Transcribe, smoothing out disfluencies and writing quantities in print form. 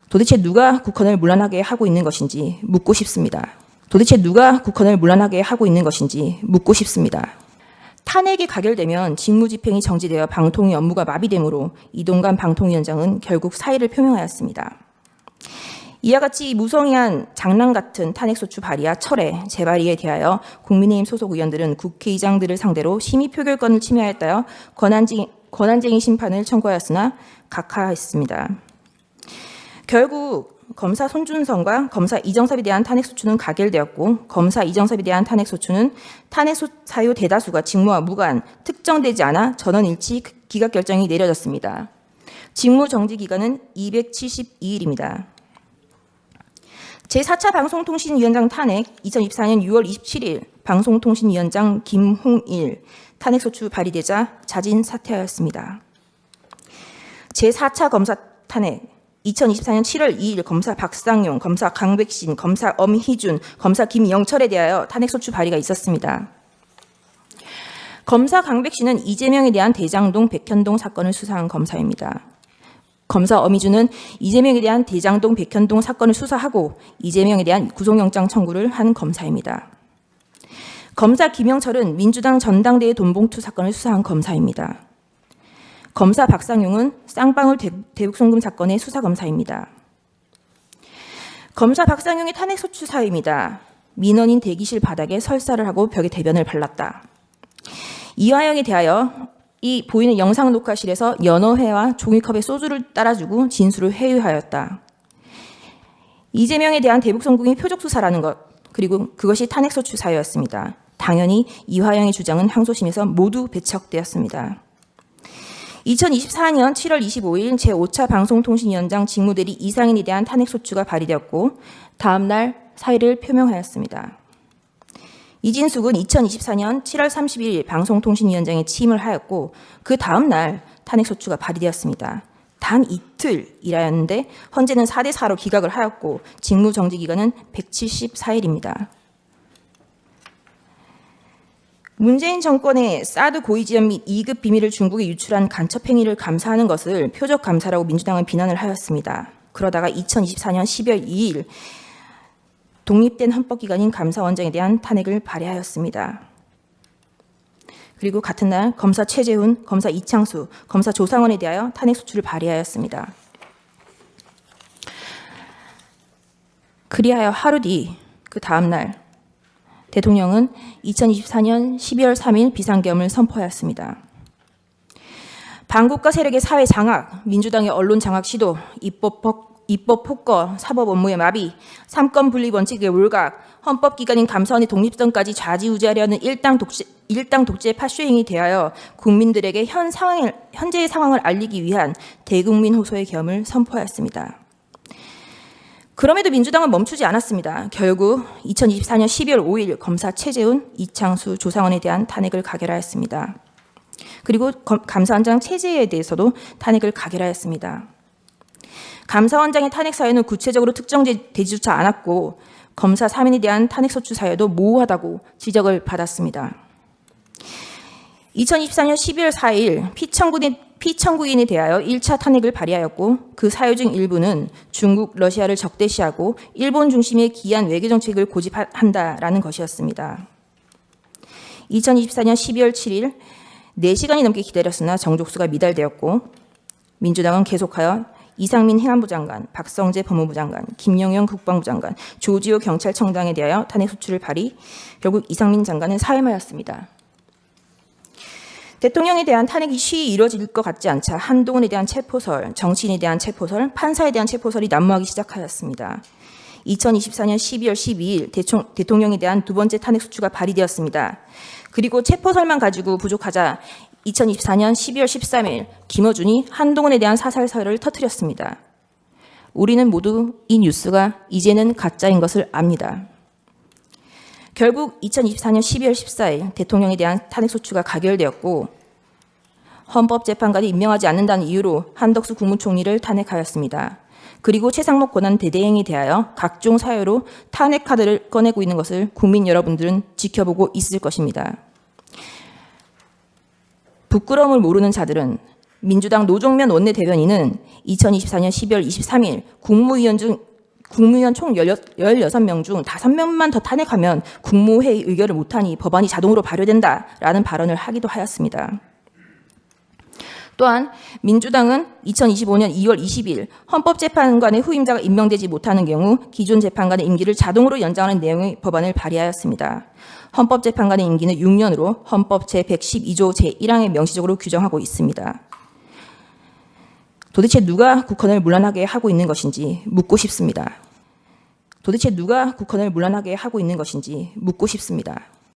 도대체 누가 국헌을 문란하게 하고 있는 것인지 묻고 싶습니다. 도대체 누가 국헌을 문란하게 하고 있는 것인지 묻고 싶습니다. 탄핵이 가결되면 직무집행이 정지되어 방통위 업무가 마비되므로 이동관 방통위원장은 결국 사의를 표명하였습니다. 이와 같이 무성의한 장난 같은 탄핵소추 발의와 철회, 재발의에 대하여 국민의힘 소속 의원들은 국회의장들을 상대로 심의 표결권을 침해하였다며 권한쟁의 심판을 청구하였으나 각하했습니다. 결국 검사 손준성과 검사 이정섭에 대한 탄핵소추는 가결되었고 검사 이정섭에 대한 탄핵소추는 탄핵 사유 대다수가 직무와 무관, 특정되지 않아 전원일치 기각결정이 내려졌습니다. 직무정지 기간은 272일입니다. 제4차 방송통신위원장 탄핵 2024년 6월 27일 방송통신위원장 김홍일 탄핵소추 발의되자 자진 사퇴하였습니다. 제4차 검사 탄핵 2024년 7월 2일 검사 박상용, 검사 강백신, 검사 엄희준, 검사 김영철에 대하여 탄핵소추 발의가 있었습니다. 검사 강백신은 이재명에 대한 대장동, 백현동 사건을 수사한 검사입니다. 검사 엄희준은 이재명에 대한 대장동, 백현동 사건을 수사하고 이재명에 대한 구속영장 청구를 한 검사입니다. 검사 김영철은 민주당 전당대회 돈봉투 사건을 수사한 검사입니다. 검사 박상용은 쌍방울 대북송금 사건의 수사검사입니다. 검사 박상용의 탄핵소추 사유입니다. 민원인 대기실 바닥에 설사를 하고 벽에 대변을 발랐다. 이화영에 대하여 이 보이는 영상 녹화실에서 연어회와 종이컵에 소주를 따라주고 진술을 회유하였다. 이재명에 대한 대북송금이 표적수사라는 것, 그리고 그것이 탄핵소추 사유였습니다. 당연히 이화영의 주장은 항소심에서 모두 배척되었습니다. 2024년 7월 25일 제5차 방송통신위원장 직무대리 이상인에 대한 탄핵소추가 발의되었고 다음 날 사의를 표명하였습니다. 이진숙은 2024년 7월 30일 방송통신위원장에 취임을 하였고 그 다음 날 탄핵소추가 발의되었습니다. 단 이틀 일하였는데 헌재는 4대4로 기각을 하였고 직무정지기간은 174일입니다. 문재인 정권의 사드 고위지원 및 2급 비밀을 중국에 유출한 간첩행위를 감사하는 것을 표적감사라고 민주당은 비난을 하였습니다. 그러다가 2024년 12월 2일 독립된 헌법기관인 감사원장에 대한 탄핵을 발의하였습니다. 그리고 같은 날 검사 최재훈, 검사 이창수, 검사 조상원에 대하여 탄핵소추를 발의하였습니다. 그리하여 하루 뒤 그 다음 날 대통령은 2024년 12월 3일 비상계엄을 선포하였습니다. 반국가 세력의 사회 장악, 민주당의 언론 장악 시도, 입법 폭거, 사법 업무의 마비, 삼권 분립 원칙의 몰각, 헌법기관인 감사원의 독립성까지 좌지우지하려는 일당 독재 파쇼행에 대하여 국민들에게 현재의 상황을 알리기 위한 대국민 호소의 계엄을 선포하였습니다. 그럼에도 민주당은 멈추지 않았습니다. 결국 2024년 12월 5일 검사 최재훈, 이창수, 조상원에 대한 탄핵을 가결하였습니다. 그리고 감사원장 체제에 대해서도 탄핵을 가결하였습니다. 감사원장의 탄핵 사유는 구체적으로 특정되지조차 않았고 검사 3인에 대한 탄핵소추 사유도 모호하다고 지적을 받았습니다. 2024년 12월 4일 피청구인에 대하여 1차 탄핵을 발의하였고 그 사유 중 일부는 중국, 러시아를 적대시하고 일본 중심의 기이한 외교정책을 고집한다라는 것이었습니다. 2024년 12월 7일 4시간이 넘게 기다렸으나 정족수가 미달되었고 민주당은 계속하여 이상민 행안부 장관, 박성재 법무부 장관, 김영현 국방부 장관, 조지호 경찰청장에 대하여 탄핵소추를 발의, 결국 이상민 장관은 사임하였습니다. 대통령에 대한 탄핵이 쉬이 이루어질 것 같지 않자 한동훈에 대한 체포설, 정치인에 대한 체포설, 판사에 대한 체포설이 난무하기 시작하였습니다. 2024년 12월 12일 대통령에 대한 두 번째 탄핵소추가 발의되었습니다. 그리고 체포설만 가지고 부족하자 2024년 12월 13일 김어준이 한동훈에 대한 사살설을 터뜨렸습니다. 우리는 모두 이 뉴스가 이제는 가짜인 것을 압니다. 결국 2024년 12월 14일 대통령에 대한 탄핵소추가 가결되었고 헌법재판관이 임명하지 않는다는 이유로 한덕수 국무총리를 탄핵하였습니다. 그리고 최상목 권한대대행에 대하여 각종 사유로 탄핵 카드를 꺼내고 있는 것을 국민 여러분들은 지켜보고 있을 것입니다. 부끄러움을 모르는 자들은 민주당 노종면 원내대변인은 2024년 12월 23일 국무위원 총 16명 중 5명만 더 탄핵하면 국무회의 의결을 못하니 법안이 자동으로 발효된다라는 발언을 하기도 하였습니다. 또한 민주당은 2025년 2월 20일 헌법재판관의 후임자가 임명되지 못하는 경우 기존 재판관의 임기를 자동으로 연장하는 내용의 법안을 발의하였습니다. 헌법재판관의 임기는 6년으로 헌법 제112조 제1항에 명시적으로 규정하고 있습니다. 도대체 누가 국헌을 문란하게 하고 있는 것인지 묻고 싶습니다. 도대체 누가 국헌을 문란하게 하고 있는 것인지 묻고 싶습니다.